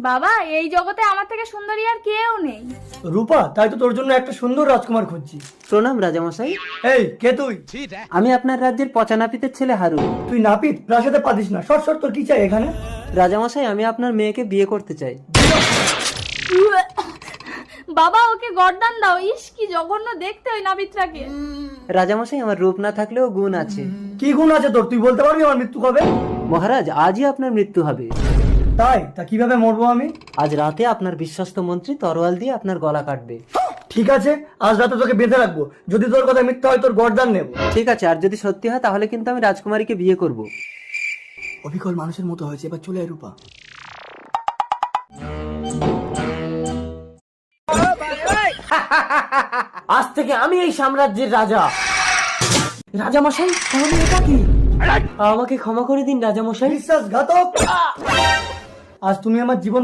বাবা, এই জগতে আমার থেকে সুন্দরী আর কেউ নেই। রূপা, তাই তো তোর জন্য একটা সুন্দর রাজকুমার খুঁজছি। প্রণাম রাজামশাই। এই, কে তুই? আমি আপনার রাজ্যের পচা নাপিতের ছেলে হারুন। তুই নাপিত? প্রাসাদে পাদিস না। শর্ট শর্ট, তোর কি চাই এখানে? রাজামশাই, আমি আপনার মেয়েকে বিয়ে করতে চাই। বাবা, ওকে গর্দান দাও। ইস, কি জঘন্য দেখতে ওই নাবিত্রাকে। রাজামশাই, আমার রূপ না থাকলেও গুণ আছে। কি গুণ আছে তোর? তুই বলতে পারবি আমার মৃত্যু কবে? মহারাজ, আজই আপনার মৃত্যু হবে। তাই? তা কিভাবে মরবো আমি? আজ রাতে আপনার বিশ্বস্ত মন্ত্রী তরোয়াল দিয়ে আপনার গলা কাটবে। ঠিক আছে, আজ রাতে তোকে বেঁধে রাখবো। যদি তোর কথা মিথ্যা হয়, তোর গর্দান নেব। ঠিক আছে, আর যদি সত্যি হয় তাহলে কিন্তু আমি রাজকুমারীকে বিয়ে করব। অবিকল মানুষের মতো হয়েছে, এবার চলে আয় রূপা। আজ থেকে আমি এই সাম্রাজ্যের রাজা। রাজামশাই, তাহলে এটা কি? আমাকে ক্ষমা করে দিন রাজামশাই। বিশ্বাসঘাতক! আজ তুমি আমার জীবন